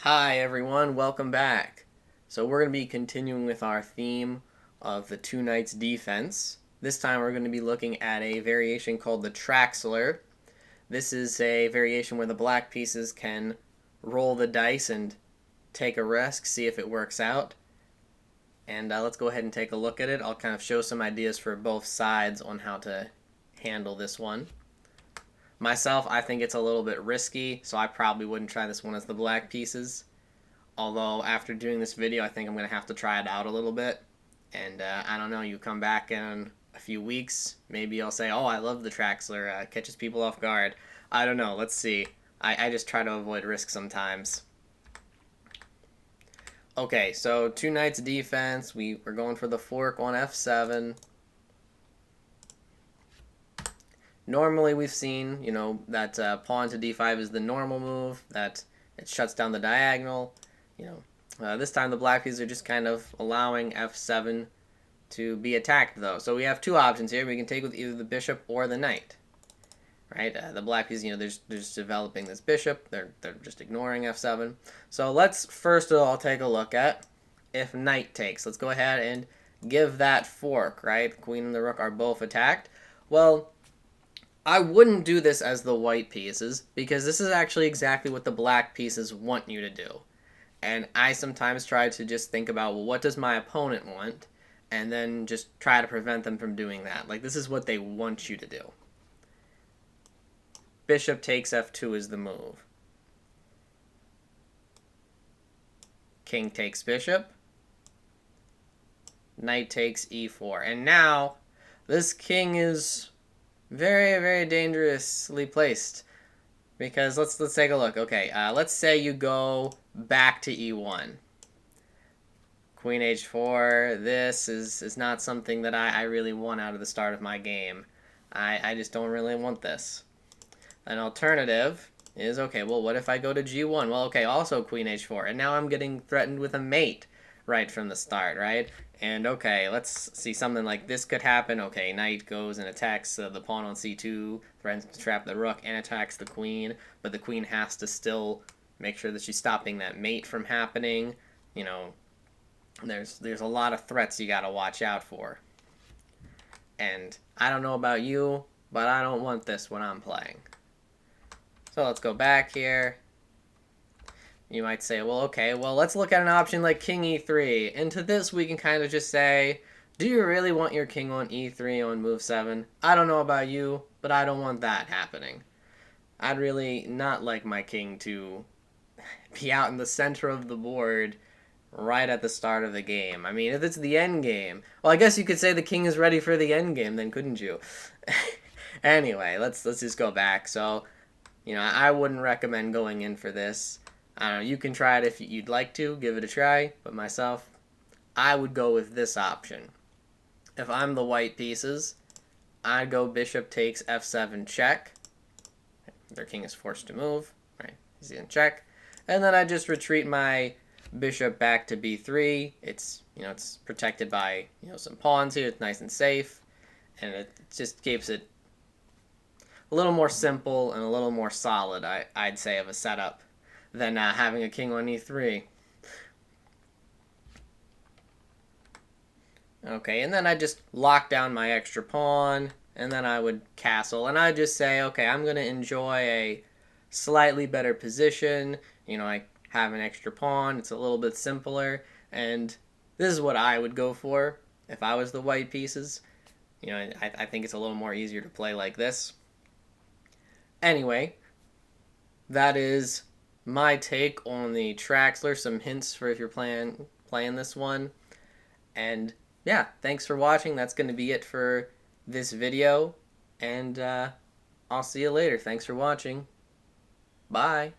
Hi everyone, welcome back. So we're going to be continuing with our theme of the two knights defense. This time we're going to be looking at a variation called the Traxler. This is a variation where the black pieces can roll the dice and take a risk, see if it works out. And let's go ahead and take a look at it. I'll kind of show some ideas for both sides on how to handle this one. Myself, I think it's a little bit risky, so I probably wouldn't try this one as the black pieces. Although, after doing this video, I think I'm going to have to try it out a little bit. And I don't know, you come back in a few weeks, maybe I'll say, oh, I love the Traxler, catches people off guard. I don't know, let's see. I just try to avoid risk sometimes. Okay, so two knights defense. We're going for the fork on f7. Normally we've seen, that pawn to d5 is the normal move, that it shuts down the diagonal. This time the black pieces are just kind of allowing f7 to be attacked, though. So we have two options here. We can take with either the bishop or the knight. Right? The black pieces, they're just developing this bishop. They're just ignoring f7. So let's first of all take a look at if knight takes. Let's go ahead and give that fork, right? The queen and the rook are both attacked. Well, I wouldn't do this as the white pieces, because this is actually exactly what the black pieces want you to do. And I sometimes try to just think about, well, what does my opponent want? And then just try to prevent them from doing that. Like, this is what they want you to do. Bishop takes f2 is the move. King takes bishop. Knight takes e4. And now, this king is very, very dangerously placed. Because let's take a look. Okay, let's say you go back to e1. Queen h4. This is not something that I really want out of the start of my game. I just don't really want this. An alternative is, okay, well, what if I go to g1? Well, okay, also queen h4. And now I'm getting threatened with a mate right from the start, right? And okay, let's see, something like this could happen. Okay, knight goes and attacks the pawn on c2, threatens to trap the rook, and attacks the queen. But the queen has to still make sure that she's stopping that mate from happening. There's a lot of threats you gotta watch out for. And I don't know about you, but I don't want this when I'm playing. So let's go back here. You might say, well, okay, well, let's look at an option like king e3. And to this, we can kind of just say, do you really want your king on e3 on move 7? I don't know about you, but I don't want that happening. I'd really not like my king to be out in the center of the board right at the start of the game. I mean, if it's the end game, well, I guess you could say the king is ready for the end game, then couldn't you? Anyway, let's just go back. So, I wouldn't recommend going in for this. I don't know, you can try it if you'd like to, give it a try, but myself, I would go with this option. If I'm the white pieces, I'd go bishop takes f7 check. Their king is forced to move, right? He's in check. And then I just retreat my bishop back to b3. It's protected by, some pawns here. It's nice and safe. And it just keeps it a little more simple and a little more solid, I'd say, of a setup than having a king on e3. Okay, and then I just lock down my extra pawn, and then I would castle, and I'd just say, okay, I'm going to enjoy a slightly better position. I have an extra pawn, it's a little bit simpler, and this is what I would go for if I was the white pieces. I think it's a little more easier to play like this. Anyway, that is my take on the Traxler, some hints for if you're playing this one. And yeah, thanks for watching. That's going to be it for this video, and I'll see you later. Thanks for watching. Bye.